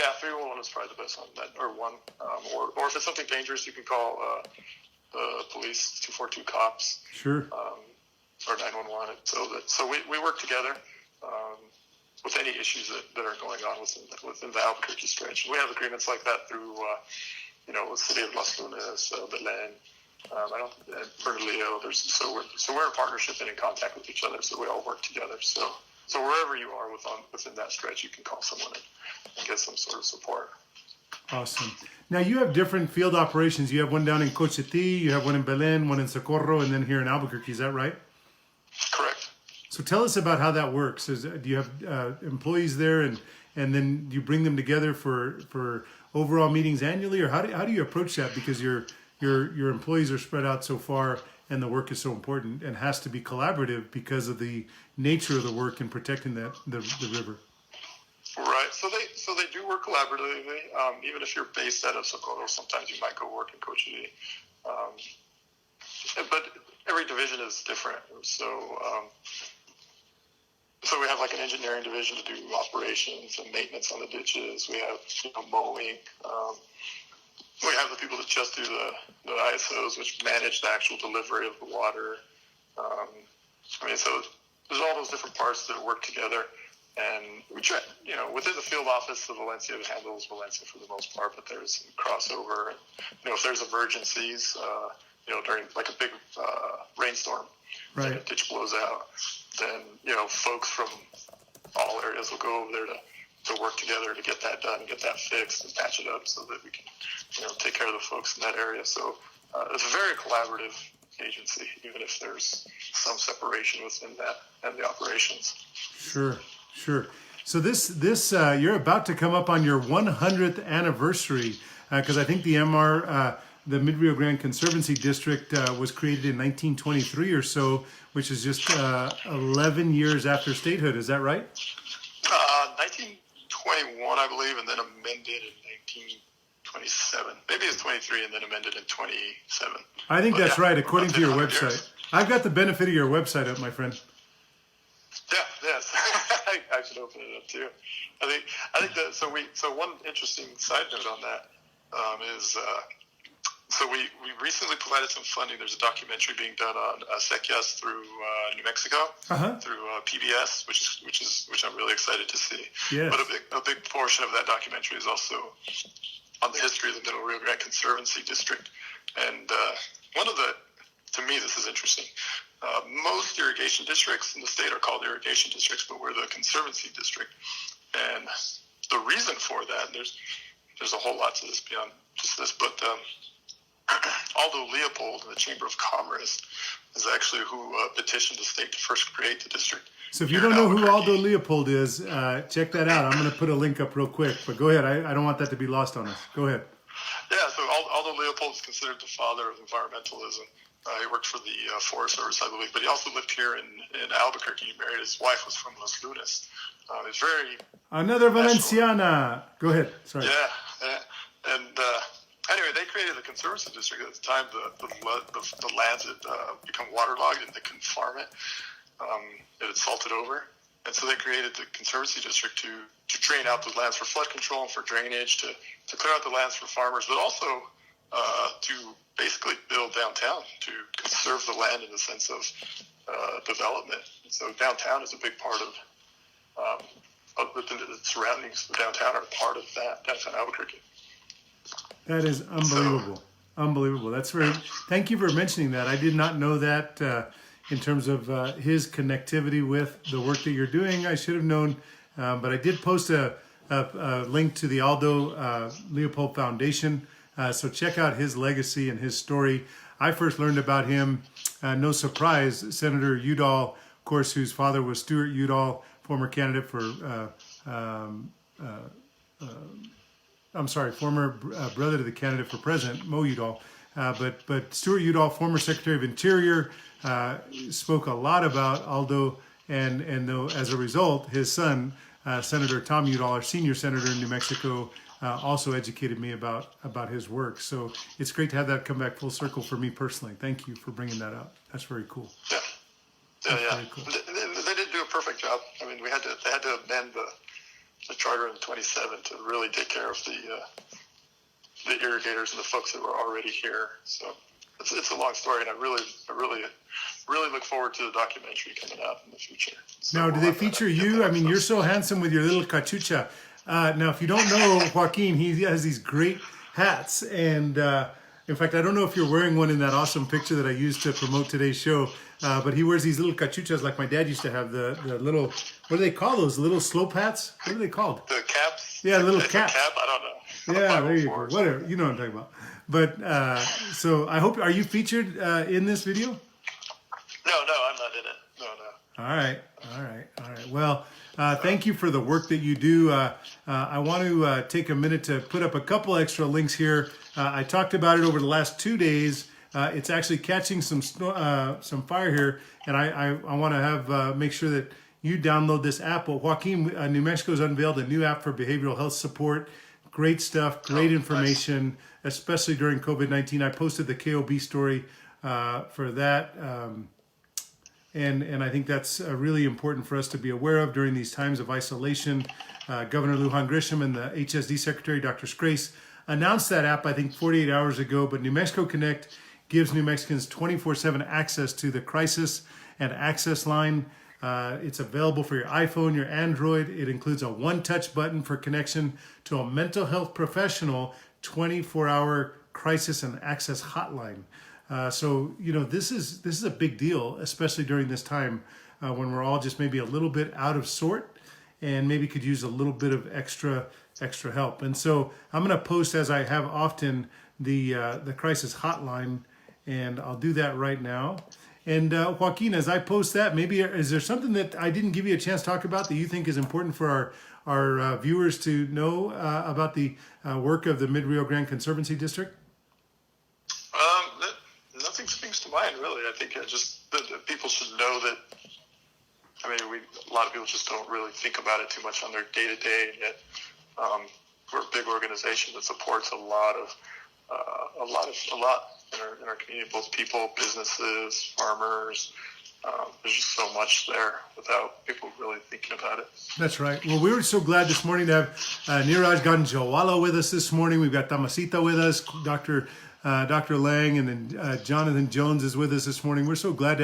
B: Yeah, 311 is probably the best one, that, or one. Or if it's something dangerous, you can call the police, 242 cops.
A: Sure.
B: Or 911. So we work together with any issues that are going on within the Albuquerque stretch. We have agreements like that through, the city of Las Lunas, Belen, Bernalillo. So we're in partnership and in contact with each other. So we all work together. So wherever you are within that stretch, you can call someone and get some sort of support.
A: Awesome. Now you have different field operations. You have one down in Cochiti, you have one in Belen, one in Socorro, and then here in Albuquerque. Is that right?
B: Correct.
A: So tell us about how that works. Do you have employees there, and then you bring them together for overall meetings annually, or how do you approach that? Because your employees are spread out so far, and the work is so important, and has to be collaborative because of the nature of the work in protecting the river.
B: Right. So they do work collaboratively. Even if you're based out of Socorro, sometimes you might go work in Cochiti. But every division is different. So we have like an engineering division to do operations and maintenance on the ditches. We have mowing. We have the people that just do the ISOs, which manage the actual delivery of the water. So there's all those different parts that work together. And we try, within the field office of Valencia, it handles Valencia for the most part, but there's crossover. And, if there's emergencies, during like a big rainstorm,
A: right,
B: and a ditch blows out, then, folks from all areas will go over there to work together to get that done, get that fixed and patch it up so that we can, take care of the folks in that area. So it's a very collaborative agency, even if there's some separation within that and the operations.
A: Sure. So this you're about to come up on your 100th anniversary, because I think the Mid Rio Grande Conservancy District was created in 1923 or so, which is just 11 years after statehood. Is that right?
B: 1921, I believe, and then amended in 1927. Maybe it's 23 and then amended in 27.
A: I think that's right, according to your website. Years. I've got the benefit of your website up, my friend.
B: Yeah, yes. I should open it up too. I think that so one interesting side note on that is so we recently provided some funding. There's a documentary being done on Sequias through New Mexico through PBS, which I'm really excited to see.
A: Yes.
B: But a big portion of that documentary is also on the history of the Middle Rio Grande Conservancy District. And to me, this is interesting. Most irrigation districts in the state are called irrigation districts, but we're the conservancy district. And the reason for that, and there's a whole lot to this beyond just this, but Aldo Leopold in the Chamber of Commerce is actually who petitioned the state to first create the district.
A: So if you don't know who Aldo Leopold is, check that out. I'm going to put a link up real quick, but go ahead. I don't want that to be lost on us. Go ahead.
B: Yeah, so Aldo Leopold is considered the father of environmentalism. He worked for the Forest Service, I believe, but he also lived here in Albuquerque. He married. His wife was from Las Lunas. He's very
A: another Valenciana. Go ahead. Sorry.
B: Yeah. And anyway, they created the conservancy district at the time. The lands had become waterlogged and they couldn't farm it. It had salted over, and so they created the conservancy district to drain out the lands for flood control and for drainage, to clear out the lands for farmers, but also to basically build downtown, to conserve the land in the sense of development. So downtown is a big part of the surroundings. The downtown are part of that, downtown Albuquerque.
A: That is unbelievable. Unbelievable. That's very. Thank you for mentioning that. I did not know that in terms of his connectivity with the work that you're doing. I should have known, but I did post a link to the Aldo Leopold Foundation. So check out his legacy and his story. I first learned about him, no surprise, Senator Udall, of course, whose father was Stuart Udall, former candidate for, former brother to the candidate for president, Mo Udall. But Stuart Udall, former Secretary of Interior, spoke a lot about Aldo, and as a result, his son, Senator Tom Udall, our senior senator in New Mexico, also educated me about his work. So it's great to have that come back full circle for me personally. Thank you for bringing that up. That's very cool.
B: Yeah. Very cool. They didn't do a perfect job. I mean, they had to amend charter in 27 to really take care of the irrigators and the folks that were already here. So it's a long story, and I really look forward to the documentary coming out in the future. So
A: now, do they feature you? I mean, you're so handsome with your little cachucha. Now, if you don't know Joaquin, he has these great hats, and in fact, I don't know if you're wearing one in that awesome picture that I used to promote today's show, but he wears these little cachuchas like my dad used to have, the little, what do they call those, little slope hats? What are they called?
B: The caps?
A: Yeah, little
B: it's
A: caps.
B: A cap? I don't know.
A: Yeah, there you go. Whatever, you know what I'm talking about. But, so I hope, are you featured in this video?
B: No, I'm not in it. No.
A: All right. Well, thank you for the work that you do. I want to take a minute to put up a couple extra links here. I talked about it over the last 2 days. It's actually catching some fire here, and I want to have make sure that you download this app. Well, Joaquin, New Mexico's unveiled a new app for behavioral health support. Great stuff, great information, nice. Especially during COVID-19. I posted the KOB story for that. And I think that's really important for us to be aware of during these times of isolation. Governor Lujan Grisham and the HSD Secretary, Dr. Scrace, announced that app, I think, 48 hours ago. But New Mexico Connect gives New Mexicans 24/7 access to the crisis and access line. It's available for your iPhone, your Android. It includes a one-touch button for connection to a mental health professional 24-hour crisis and access hotline. So, you know, this is a big deal, especially during this time when we're all just maybe a little bit out of sort and maybe could use a little bit of extra help. And so I'm going to post, as I have often, the crisis hotline, and I'll do that right now. And Joaquin, as I post that, maybe is there something that I didn't give you a chance to talk about that you think is important for our viewers to know about the work of the Mid-Rio Grande Conservancy District?
B: Nothing springs to mind, really. I think just that people should know that. I mean, a lot of people just don't really think about it too much on their day-to-day, and yet we're a big organization that supports a lot in our community, both people, businesses, farmers. There's just so much there without people really thinking about it.
A: That's right. Well, we were so glad this morning to have Neeraj Ganjawala with us this morning. We've got Tamasita with us, Dr. Lang, and then Jonathan Jones is with us this morning. We're so glad to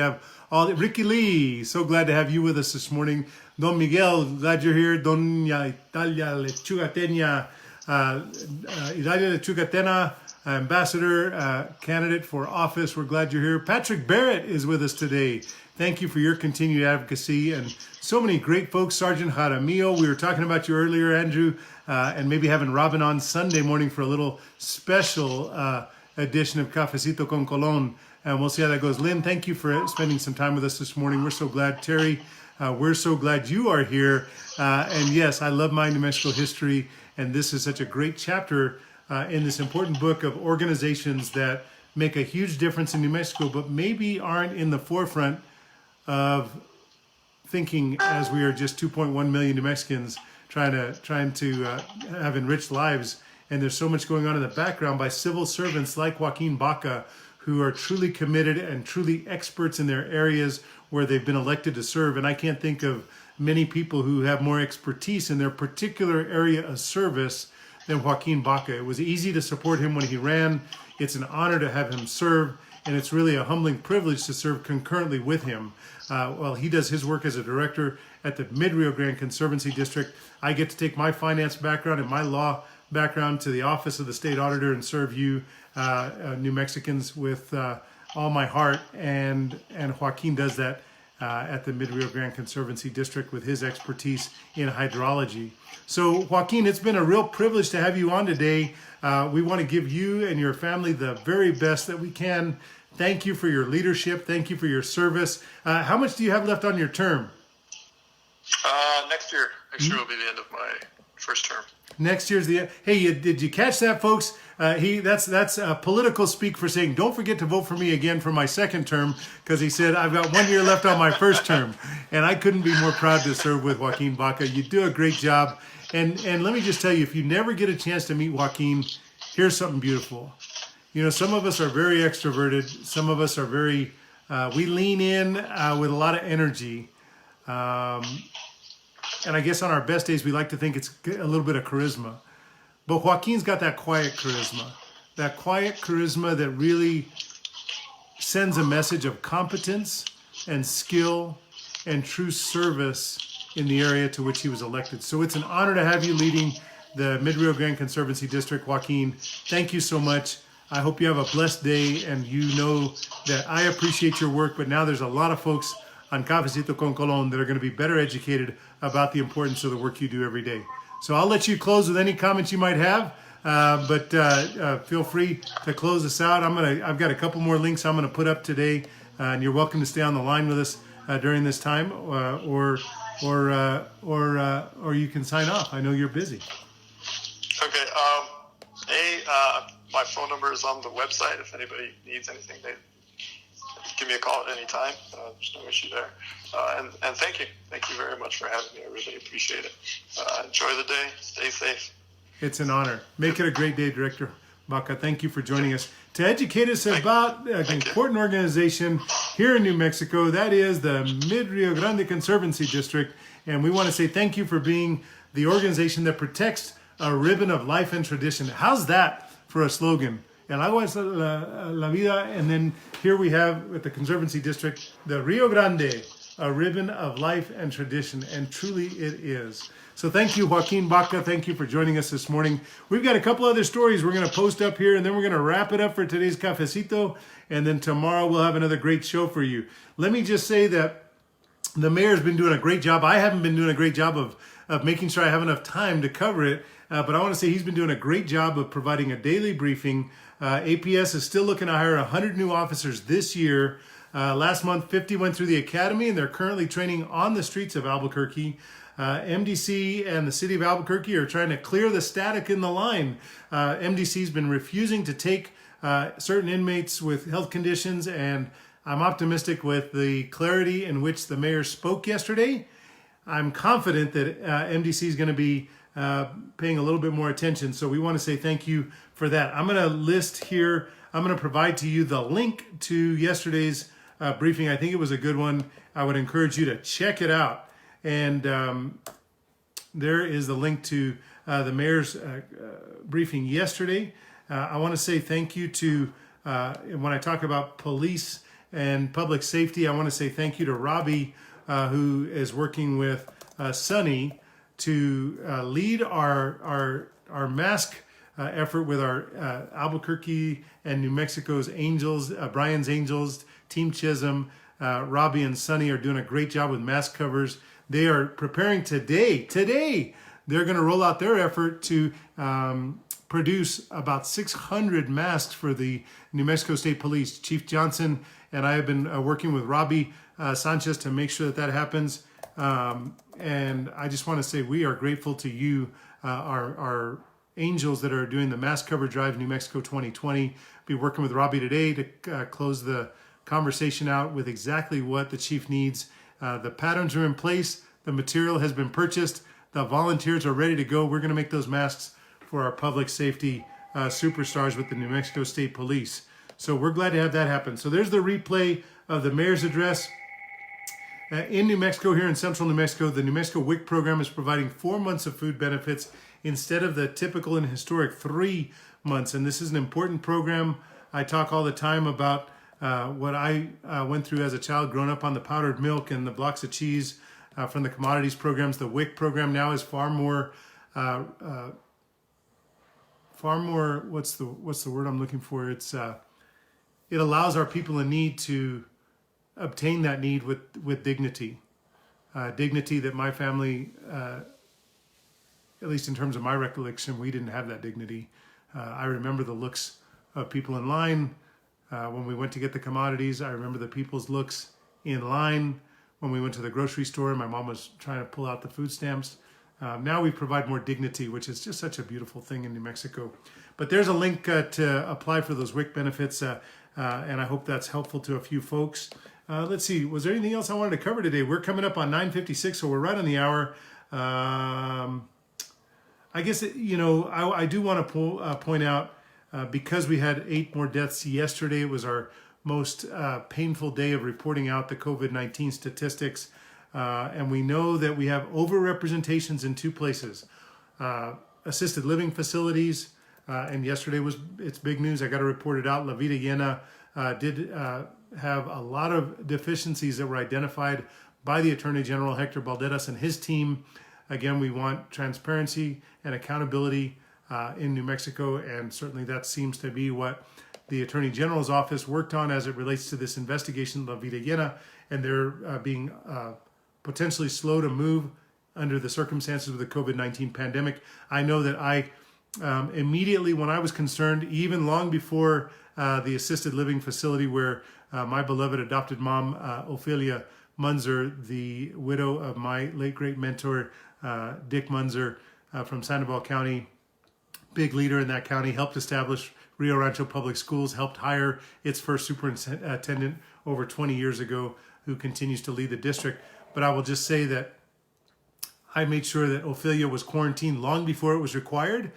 A: have Ricky Lee, so glad to have you with us this morning. Don Miguel, glad you're here. Doña Italia Lechugatena, Italia Lechugatena, Ambassador, candidate for office. We're glad you're here. Patrick Barrett is with us today. Thank you for your continued advocacy, and so many great folks. Sergeant Jaramillo, we were talking about you earlier, Andrew, and maybe having Robin on Sunday morning for a little special edition of Cafecito con Colon, and we'll see how that goes. Lynn, thank you for spending some time with us this morning. We're so glad. Terry, we're so glad you are here. And yes, I love my New Mexico history, and this is such a great chapter in this important book of organizations that make a huge difference in New Mexico, but maybe aren't in the forefront of thinking as we are just 2.1 million New Mexicans trying to have enriched lives. And there's so much going on in the background by civil servants like Joaquin Baca, who are truly committed and truly experts in their areas where they've been elected to serve. And I can't think of many people who have more expertise in their particular area of service than Joaquin Baca. It was easy to support him when he ran. It's an honor to have him serve, and it's really a humbling privilege to serve concurrently with him. While he does his work as a director at the Mid-Rio Grande Conservancy District, I get to take my finance background and my law background to the Office of the State Auditor and serve you, New Mexicans, with all my heart. And Joaquin does that at the Mid-Rio Grande Conservancy District with his expertise in hydrology. So, Joaquin, it's been a real privilege to have you on today. We want to give you and your family the very best that we can. Thank you for your leadership. Thank you for your service. How much do you have left on your term?
B: Next year. Next year will be the end of my first term.
A: Next year's the... Hey, did you catch that, folks? That's political speak for saying, don't forget to vote for me again for my second term, because he said, I've got 1 year left on my first term. And I couldn't be more proud to serve with Joaquin Baca. You do a great job. And let me just tell you, if you never get a chance to meet Joaquin, here's something beautiful. You know, some of us are very extroverted. Some of us are very... we lean in with a lot of energy. and I guess on our best days, we like to think it's a little bit of charisma. But Joaquin's got that quiet charisma that really sends a message of competence and skill and true service in the area to which he was elected. So it's an honor to have you leading the Mid-Rio Grande Conservancy District. Joaquin, thank you so much. I hope you have a blessed day, and you know that I appreciate your work, but now there's a lot of folks on Cafecito con Colon that are going to be better educated about the importance of the work you do every day. So I'll let you close with any comments you might have, but feel free to close us out. I've got a couple more links I'm going to put up today, and you're welcome to stay on the line with us during this time, or you can sign off. I know you're busy.
B: Okay. My phone number is on the website. If anybody needs anything, they give me a call at any time. There's no issue there. And thank you. Thank you very much for having me. I really appreciate it. Enjoy the day. Stay safe.
A: It's an honor. Make it a great day, Director Baca. Thank you for joining us to educate us about an important organization here in New Mexico. That is the Mid-Rio Grande Conservancy District. And we want to say thank you for being the organization that protects a ribbon of life and tradition. How's that for a slogan? El agua es la vida. And then here we have at the Conservancy District, the Rio Grande, a ribbon of life and tradition. And truly it is. So thank you, Joaquin Baca. Thank you for joining us this morning. We've got a couple other stories we're going to post up here, and then we're going to wrap it up for today's Cafecito. And then tomorrow we'll have another great show for you. Let me just say that the mayor's been doing a great job. I haven't been doing a great job of making sure I have enough time to cover it. But I want to say he's been doing a great job of providing a daily briefing. APS is still looking to hire 100 new officers this year. Last month, 50 went through the academy, and they're currently training on the streets of Albuquerque. MDC and the city of Albuquerque are trying to clear the static in the line. MDC's been refusing to take certain inmates with health conditions, and I'm optimistic with the clarity in which the mayor spoke yesterday. I'm confident that MDC is going to be paying a little bit more attention. So we want to say thank you for that. I'm going to list here, I'm going to provide to you the link to yesterday's briefing. I think it was a good one. I would encourage you to check it out. And there is the link to the mayor's briefing yesterday. I want to say thank you to, when I talk about police and public safety, I want to say thank you to Robbie, who is working with Sonny to lead our mask effort with our Albuquerque and New Mexico's Angels, Brian's Angels, Team Chisholm. Robbie and Sonny are doing a great job with mask covers. They are preparing today, they're going to roll out their effort to produce about 600 masks for the New Mexico State Police. Chief Johnson and I have been working with Robbie Sanchez to make sure that happens. And I just want to say we are grateful to you, our angels that are doing the mask cover drive New Mexico 2020. Be working with Robbie today to close the conversation out with exactly what the chief needs. The patterns are in place. The material has been purchased. The volunteers are ready to go. We're going to make those masks for our public safety superstars with the New Mexico State Police. So we're glad to have that happen. So there's the replay of the mayor's address. In New Mexico, here in central New Mexico, the New Mexico WIC program is providing 4 months of food benefits instead of the typical and historic 3 months. And this is an important program. I talk all the time about what I went through as a child growing up on the powdered milk and the blocks of cheese from the commodities programs. The WIC program now is far more, what's the word I'm looking for? It's it allows our people in need to obtain that need with dignity. Dignity that my family, at least in terms of my recollection, we didn't have that dignity. I remember the looks of people in line when we went to get the commodities. I remember the people's looks in line when we went to the grocery store and my mom was trying to pull out the food stamps. Now we provide more dignity, which is just such a beautiful thing in New Mexico. But there's a link to apply for those WIC benefits, and I hope that's helpful to a few folks. Let's see, was there anything else I wanted to cover today? We're coming up on 9:56, so we're right on the hour. I guess, I do want to point out, because we had 8 more deaths yesterday, it was our most painful day of reporting out the COVID-19 statistics. And we know that we have overrepresentations in two places. Assisted living facilities, and yesterday it's big news. I got to report it out. La Vida Llena did have a lot of deficiencies that were identified by the Attorney General, Hector Balderas, and his team. Again, we want transparency and accountability in New Mexico, and certainly that seems to be what the Attorney General's office worked on as it relates to this investigation, La Vida Llena, and they're being potentially slow to move under the circumstances of the COVID-19 pandemic. I know that I immediately, when I was concerned, even long before the assisted living facility where my beloved adopted mom, Ophelia Munzer, the widow of my late great mentor, Dick Munzer from Sandoval County, big leader in that county, helped establish Rio Rancho Public Schools, helped hire its first superintendent over 20 years ago, who continues to lead the district. But I will just say that I made sure that Ophelia was quarantined long before it was required.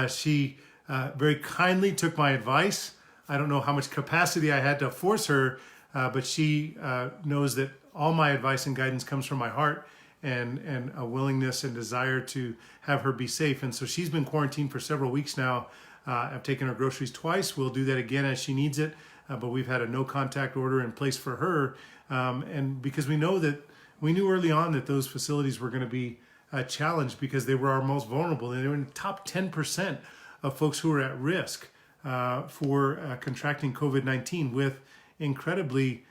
A: She very kindly took my advice. I don't know how much capacity I had to force her, but she knows that all my advice and guidance comes from my heart and a willingness and desire to have her be safe. And so she's been quarantined for several weeks now. I've taken her groceries twice. We'll do that again as she needs it. But we've had a no contact order in place for her. And because we knew early on that those facilities were going to be challenged because they were our most vulnerable. And they were in the top 10% of folks who are at risk for contracting COVID-19 with incredibly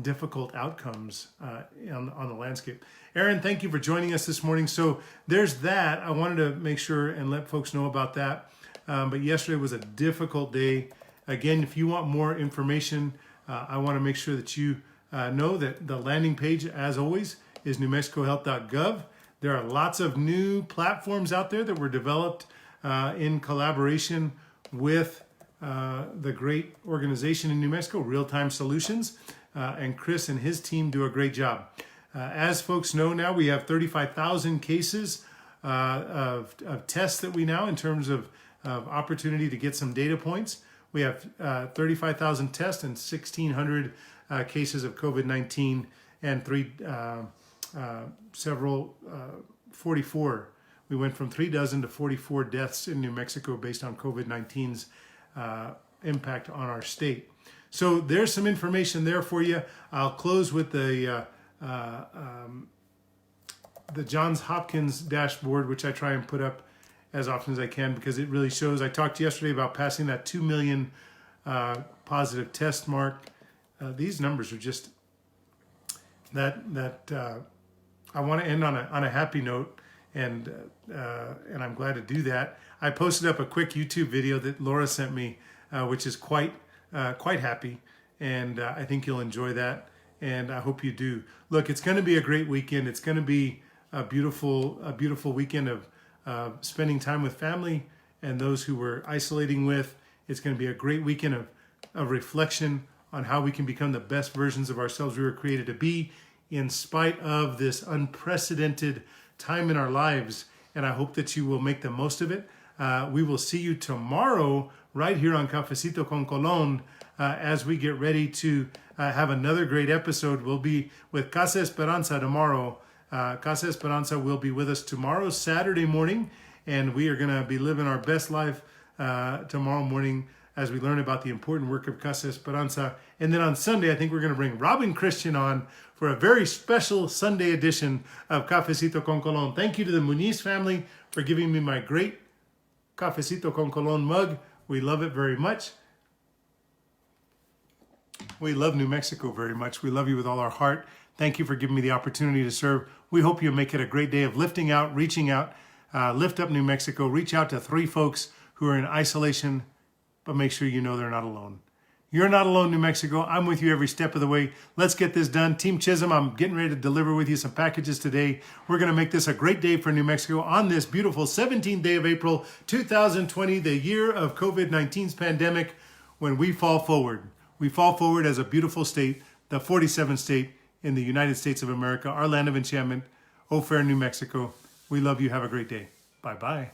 A: difficult outcomes on the landscape. Aaron, thank you for joining us this morning. So there's that. I wanted to make sure and let folks know about that. But yesterday was a difficult day. Again, if you want more information, I want to make sure that you know that the landing page, as always, is newmexicohealth.gov. There are lots of new platforms out there that were developed in collaboration with the great organization in New Mexico, Real Time Solutions. And Chris and his team do a great job. As folks know now, we have 35,000 cases of tests that we now, in terms of opportunity to get some data points. We have 35,000 tests and 1,600 cases of COVID-19 and 44. We went from 36 to 44 deaths in New Mexico based on COVID-19's impact on our state. So there's some information there for you. I'll close with the Johns Hopkins dashboard, which I try and put up as often as I can because it really shows. I talked yesterday about passing that 2 million positive test mark. These numbers are just that I want to end on a happy note, and I'm glad to do that. I posted up a quick YouTube video that Laura sent me, which is quite happy, and I think you'll enjoy that, and I hope you do. Look, it's going to be a great weekend. It's going to be a beautiful weekend of spending time with family and those who we're isolating with. It's going to be a great weekend of reflection on how we can become the best versions of ourselves we were created to be in spite of this unprecedented time in our lives, and I hope that you will make the most of it. We will see you tomorrow right here on Cafecito con Colon as we get ready to have another great episode. We'll be with Casa Esperanza tomorrow. Casa Esperanza will be with us tomorrow, Saturday morning, and we are going to be living our best life tomorrow morning as we learn about the important work of Casa Esperanza. And then on Sunday, I think we're going to bring Robin Christian on for a very special Sunday edition of Cafecito con Colon. Thank you to the Muniz family for giving me my great Cafecito con Colon mug. We love it very much. We love New Mexico very much. We love you with all our heart. Thank you for giving me the opportunity to serve. We hope you make it a great day of lifting out, reaching out, lift up New Mexico, reach out to 3 folks who are in isolation, but make sure you know they're not alone. You're not alone, New Mexico. I'm with you every step of the way. Let's get this done. Team Chisholm, I'm getting ready to deliver with you some packages today. We're going to make this a great day for New Mexico on this beautiful 17th day of April, 2020, the year of COVID-19's pandemic, when we fall forward. We fall forward as a beautiful state, the 47th state in the United States of America, our land of enchantment, oh fair New Mexico. We love you. Have a great day. Bye-bye.